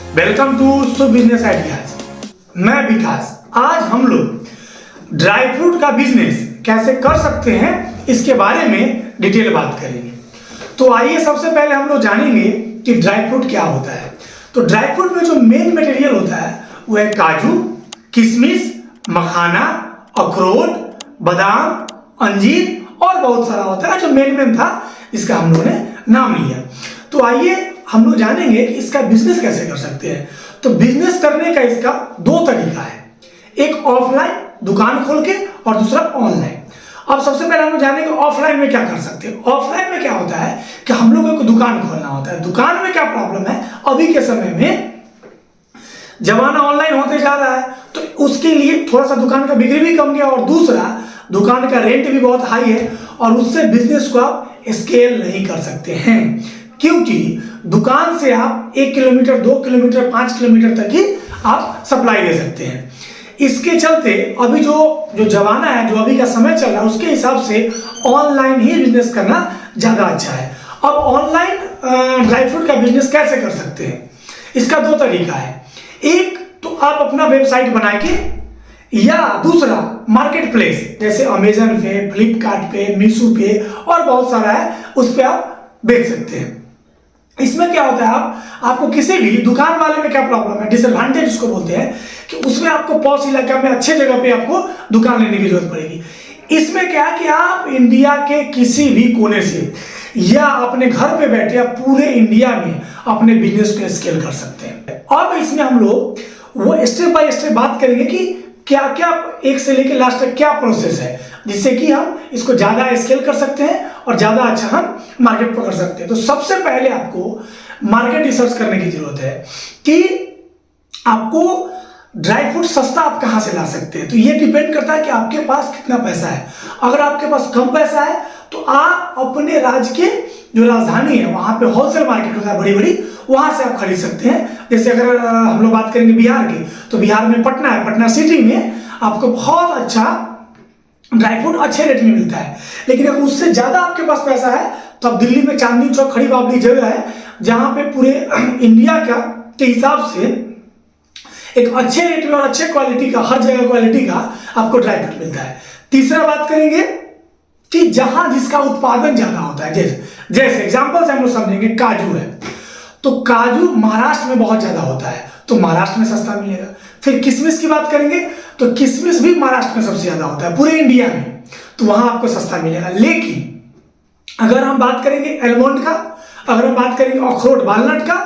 Welcome to Shubh business ideas. मैं विकास। आज हम लोग ड्राई फ्रूट का बिजनेस कैसे कर सकते हैं इसके बारे में डिटेल बात करेंगे। तो आइए सबसे पहले हम लोग जानेंगे कि ड्राई फ्रूट क्या होता है। तो ड्राई फ्रूट में जो मेन मटेरियल होता है वो है काजू, किशमिश, मखाना, अखरोट, बादाम, अंजीर और बहुत सारा होता है जो मेन था इसका हम लोगों ने नाम लिया। तो आइए हम लोग जानेंगे कि इसका बिजनेस कैसे कर सकते हैं। तो बिजनेस करने का इसका दो तरीका है, एक ऑफलाइन दुकान खोल के और दूसरा ऑनलाइन। अब सबसे पहले हम लोग जानेंगे ऑफलाइन में क्या कर सकते हैं। ऑफलाइन में क्या होता है कि हम लोगों को दुकान खोलना होता है। दुकान में क्या प्रॉब्लम है, अभी के समय में जमाना ऑनलाइन होते जा रहा है तो उसके लिए थोड़ा सा दुकान का बिक्री भी कम गया और दूसरा दुकान का रेंट भी बहुत हाई है और उससे बिजनेस को आप स्केल नहीं कर सकते हैं, क्योंकि दुकान से आप 1 किलोमीटर, 2 किलोमीटर, 5 किलोमीटर तक ही आप सप्लाई दे सकते हैं। इसके चलते अभी जो जमाना है, जो अभी का समय चल रहा है, उसके हिसाब से ऑनलाइन ही बिजनेस करना ज़्यादा अच्छा है। अब ऑनलाइन ड्राई फ्रूट का बिजनेस कैसे कर सकते हैं, इसका दो तरीका है। एक तो आप अपना वेबसाइट बना के, या दूसरा मार्केट प्लेस जैसे अमेजन पे, फ्लिपकार्ट पे, मीशो पे और बहुत सारा है, उस पर आप बेच सकते हैं। इसमें क्या होता है, आपको किसी भी दुकान वाले में क्या प्रॉब्लम है, डिसएडवांटेज उसको बोलते हैं कि उसमें आपको पॉश इलाका में अच्छे जगह पे आपको दुकान लेने की जरूरत पड़ेगी। इसमें क्या है कि आप इंडिया के किसी भी कोने से या अपने घर पे बैठे आप पूरे इंडिया में अपने बिजनेस को स्केल कर सकते हैं। अब इसमें हम लोग वो स्टेप बाय स्टेप बात करेंगे कि क्या क्या एक से लेकर लास्ट तक क्या प्रोसेस है, जिससे कि हम इसको ज्यादा स्केल कर सकते हैं और ज्यादा अच्छा हम मार्केट पकड़ सकते हैं। तो सबसे पहले आपको मार्केट रिसर्च करने की जरूरत है कि आपको ड्राई फ्रूट सस्ता आप कहां से ला सकते हैं। तो ये डिपेंड करता है कि आपके पास कितना पैसा है। अगर आपके पास कम पैसा है तो आप अपने राज्य के जो राजधानी है वहां पे होलसेल मार्केट होता है बड़ी बड़ी, वहां से आप खरीद सकते हैं। जैसे अगर हम लोग बात करेंगे बिहार की, तो बिहार में पटना है, पटना सिटी में आपको बहुत अच्छा ड्राई फ्रूट अच्छे रेट में मिलता है। लेकिन अगर उससे ज्यादा आपके पास पैसा है तो आप दिल्ली में चांदनी चौक खड़ी बावली जगह है जहां पे पूरे इंडिया के हिसाब से एक अच्छे रेट में और अच्छे क्वालिटी का, हर जगह क्वालिटी का आपको ड्राई फ्रूट मिलता है। तीसरा बात करेंगे कि जहां जिसका उत्पादन ज्यादा होता है, जैसे एग्जांपल से हम लोग समझेंगे काजू है, तो काजू महाराष्ट्र में बहुत ज्यादा होता है तो महाराष्ट्र में सस्ता मिलेगा। फिर किशमिश की बात करेंगे तो किशमिश भी महाराष्ट्र में सबसे ज्यादा होता है पूरे इंडिया में, तो वहां आपको सस्ता मिलेगा। लेकिन अगर हम बात करेंगे एलमंड का, अगर हम बात करेंगे अखरोट, वालनट का,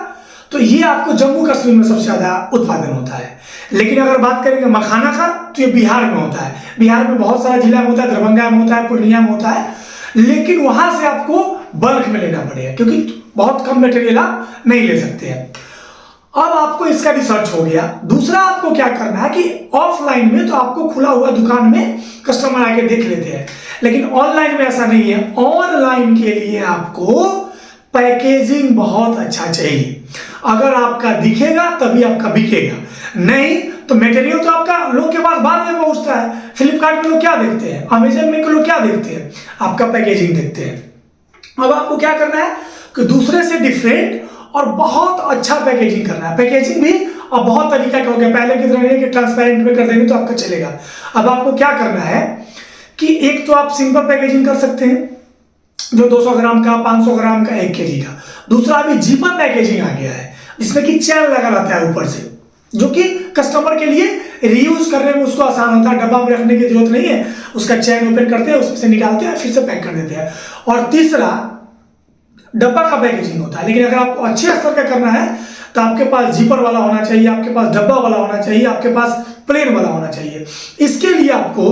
तो ये आपको जम्मू कश्मीर में सबसे ज्यादा उत्पादन होता है। लेकिन अगर बात करेंगे मखाना का तो ये बिहार में होता है। बिहार में बहुत सारा जिला में होता है, दरभंगा में होता है, पूर्णिया में होता है, लेकिन वहां से आपको बल्क में लेना पड़ेगा क्योंकि बहुत कम मटेरियल आप नहीं ले सकते हैं। अब आपको इसका रिसर्च हो गया। दूसरा आपको क्या करना है कि ऑफलाइन में तो आपको खुला हुआ दुकान में कस्टमर आके देख लेते हैं, लेकिन ऑनलाइन में ऐसा नहीं है। ऑनलाइन के लिए आपको पैकेजिंग बहुत अच्छा चाहिए। अगर आपका दिखेगा तभी आपका बिकेगा, नहीं तो मटेरियल तो आपका लोग के पास बाद में पहुंचता है। फ्लिपकार्ट में लोग क्या देखते हैं, अमेजन में लोग क्या देखते हैं, आपका पैकेजिंग देखते हैं। अब आपको क्या करना है कि दूसरे से डिफरेंट और बहुत अच्छा पैकेजिंग करना है। पैकेजिंग भी अब बहुत तरीका का हो गया, पहले की तरह नहीं कि ट्रांसपेरेंट में कर देंगे तो आपका चलेगा। अब आपको क्या करना है कि एक तो आप सिंपल पैकेजिंग कर सकते हैं जो 200 ग्राम का, 500 ग्राम का, 1 केजी का। दूसरा अभी जीपर पैकेजिंग आ गया है जिसमें कि चैन लगा रहता है ऊपर से, जो कि कस्टमर के लिए रीयूज करने में उसको आसान होता है। डब्बा में रखने की जरूरत नहीं है, उसका चैन ओपन करते हैं, उसमें से निकालते हैं, फिर से पैक कर देते हैं। और तीसरा डब्बा का पैकेजिंग होता है। लेकिन अगर आपको अच्छे स्तर का करना है तो आपके पास जीपर वाला होना चाहिए, आपके पास डब्बा वाला होना चाहिए, आपके पास प्लेन वाला होना चाहिए। इसके लिए आपको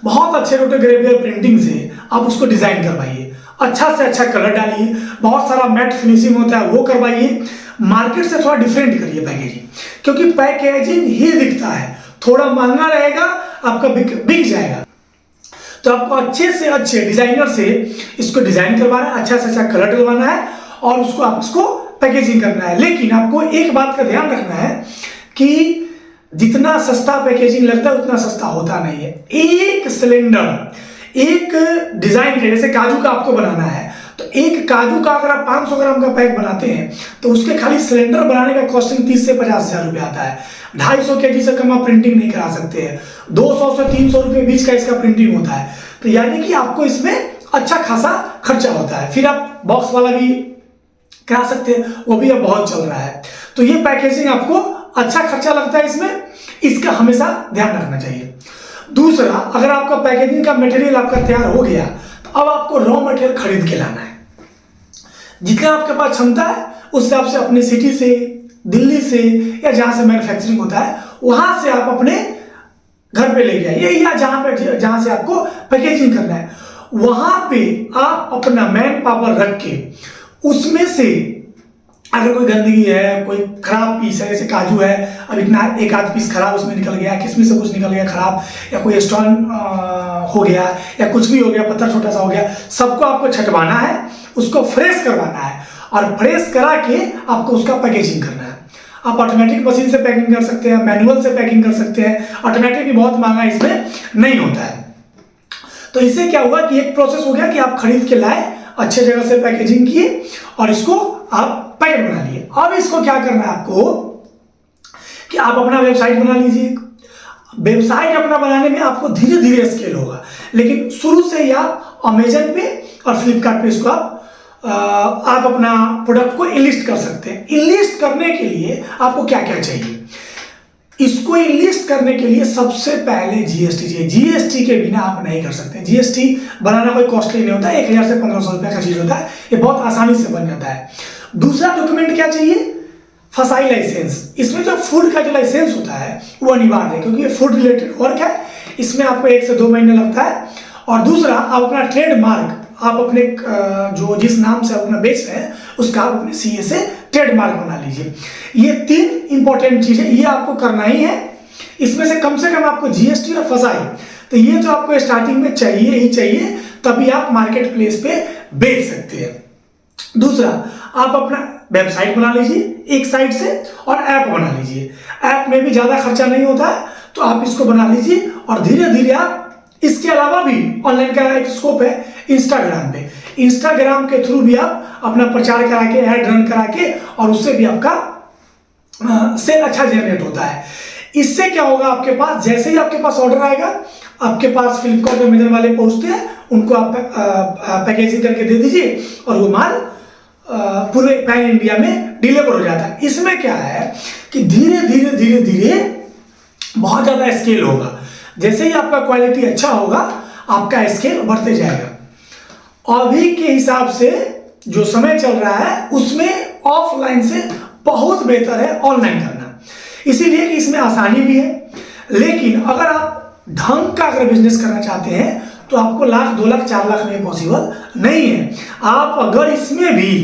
बहुत अच्छे रोटोग्राफियर प्रिंटिंग से आप उसको डिजाइन करवाइए, अच्छा से अच्छा कलर डालिए, बहुत सारा मैट फिनिशिंग होता है वो करवाइए, मार्केट से थोड़ा डिफरेंट करिए पैकेजिंग, क्योंकि पैकेजिंग ही दिखता है, थोड़ा महंगा रहेगा आपका बिक जाएगा। तो आपको अच्छे से अच्छे डिजाइनर से इसको डिजाइन करवाना है, अच्छा से अच्छा कलर डलवाना है और उसको आप इसको पैकेजिंग करना है। लेकिन आपको एक बात का ध्यान रखना है कि जितना सस्ता पैकेजिंग लगता है उतना सस्ता होता नहीं है। एक सिलेंडर, एक डिजाइन के, जैसे काजू का आपको बनाना है तो एक काजू का अगर आप 500 ग्राम का पैक बनाते हैं तो उसके खाली सिलेंडर बनाने का कॉस्टिंग 30 से 50 हजार रुपये आता है। 250 kg से कम आप प्रिंटिंग नहीं करा सकते हैं। 200 से 300 रुपये बीच का इसका प्रिंटिंग होता है। तो यानी कि आपको इसमें अच्छा खासा खर्चा होता है। फिर आप बॉक्स वाला भी करा सकते हैं, वो भी अब बहुत चल रहा है। तो ये पैकेजिंग आपको अच्छा खर्चा लगता है इसमें, इसका हमेशा ध्यान रखना चाहिए। दूसरा, अगर आपका पैकेजिंग का मटेरियल आपका तैयार हो गया तो अब आपको रॉ मटेरियल खरीद के लाना है। जितना आपके पास क्षमता है उस हिसाब से अपने सिटी से, दिल्ली से या जहां से मैन्युफैक्चरिंग होता है वहां से आप अपने घर पे लेके आइए, या जहां से आपको पैकेजिंग करना है वहां पे आप अपना मैन पावर रख के उसमें से अगर कोई गंदगी है, कोई खराब पीस है, जैसे काजू है, अब इतना एक आध पीस खराब उसमें निकल गया, किसमिस से कुछ निकल गया खराब, या कोई स्टोन हो गया, या कुछ भी हो गया, पत्थर छोटा सा हो गया, सबको आपको छटवाना है, उसको फ्रेश करवाना है और फ्रेश करा के आपको उसका पैकेजिंग करना है। आप ऑटोमेटिक मशीन से पैकिंग कर सकते हैं, मैनुअल से पैकिंग कर सकते हैं। ऑटोमेटिक भी बहुत महंगा इसमें नहीं होता है। तो इससे क्या हुआ कि एक प्रोसेस हो गया कि आप खरीद के लाए, अच्छे जगह से पैकेजिंग किए और इसको आप पैकेट बना लिए। अब इसको क्या करना है आपको कि आप अपना वेबसाइट बना लीजिए। वेबसाइट अपना बनाने में आपको धीरे धीरे स्केल होगा, लेकिन शुरू से ही आप अमेजन पे और फ्लिपकार्ट पे इसको आप अपना प्रोडक्ट को इनलिस्ट कर सकते हैं। इनलिस्ट करने के लिए आपको क्या क्या चाहिए? इसको इनलिस्ट करने के लिए सबसे पहले जीएसटी चाहिए। जीएसटी के बिना आप नहीं कर सकते। जीएसटी बनाना कोई कॉस्टली नहीं होता है, 1000 से 1500 रुपये का चीज होता है, ये बहुत आसानी से बन जाता है। दूसरा डॉक्यूमेंट क्या चाहिए? फसाई लाइसेंस। इसमें जो फूड का जो लाइसेंस होता है वो अनिवार्य है, क्योंकि ये फूड रिलेटेड वर्क है, इसमें आपको 1 से 2 महीने लगता है। और दूसरा, आप अपना ट्रेडमार्क, आप अपने जो जिस नाम से अपना बेच रहे हैं उसका आप अपने सीए से ट्रेडमार्क बना लीजिए। ये 3 इंपॉर्टेंट चीजें ये आपको करना ही है। इसमें से कम आपको जीएसटी और फसाई, तो ये तो आपको स्टार्टिंग में चाहिए ही चाहिए, तभी आप मार्केट प्लेस पे बेच सकते हैं। दूसरा, आप अपना वेबसाइट बना लीजिए एक साइड से और ऐप बना लीजिए। ऐप में भी ज्यादा खर्चा नहीं होता है, तो आप इसको बना लीजिए और धीरे धीरे आप इसके अलावा भी ऑनलाइन का एक स्कोप है इंस्टाग्राम पे। इंस्टाग्राम के थ्रू भी आप अपना प्रचार करा के, ऐड रन करा के, और उससे भी आपका सेल अच्छा जनरेट होता है। इससे क्या होगा, आपके पास जैसे ही आपके पास ऑर्डर आएगा, आपके पास फ्लिपकार्ट अमेजन वाले पहुंचते हैं, उनको आप पैकेजिंग करके दे दीजिए और वो माल पूरे पैन इंडिया में डिलीवर हो जाता है। इसमें क्या है कि धीरे धीरे धीरे धीरे बहुत ज्यादा स्केल होगा। जैसे ही आपका क्वालिटी अच्छा होगा, आपका स्केल बढ़ते जाएगा। अभी के हिसाब से जो समय चल रहा है उसमें ऑफलाइन से बहुत बेहतर है ऑनलाइन करना, इसीलिए कि इसमें आसानी भी है। लेकिन अगर आप ढंग का अगर बिजनेस करना चाहते हैं तो आपको 1 लाख, 2 लाख, 4 लाख में पॉसिबल नहीं है। आप अगर इसमें भी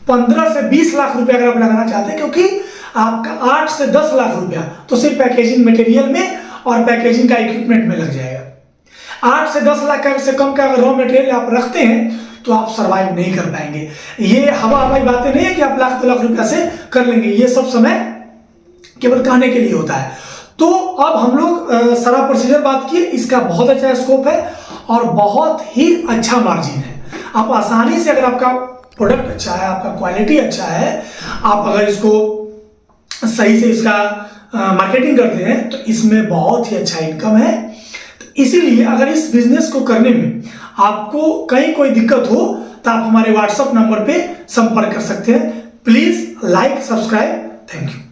15 से 20 लाख रुपए अगर आप लगाना चाहते हैं, क्योंकि आपका 8 से 10 लाख रुपया तो सिर्फ पैकेजिंग मटेरियल में और पैकेजिंग का इक्विपमेंट में लग जाएगा। 8 से 10 लाख से कम का अगर रॉ मटेरियल आप रखते हैं तो आप सरवाइव नहीं कर पाएंगे। ये हवाई बातें नहीं है कि आप 1 लाख, 2 लाख रुपया से कर लेंगे, ये सब समय केवल कहने के लिए होता है। तो अब हम लोग सारा प्रोसीजर बात किए, इसका बहुत अच्छा स्कोप है और बहुत ही अच्छा मार्जिन है। आप आसानी से, अगर आपका प्रोडक्ट अच्छा है, आपका क्वालिटी अच्छा है, आप अगर इसको सही से इसका मार्केटिंग करते हैं तो इसमें बहुत ही अच्छा इनकम है। तो इसीलिए अगर इस बिजनेस को करने में आपको कहीं कोई दिक्कत हो तो आप हमारे व्हाट्सएप नंबर पे संपर्क कर सकते हैं। Please like, subscribe. Thank you.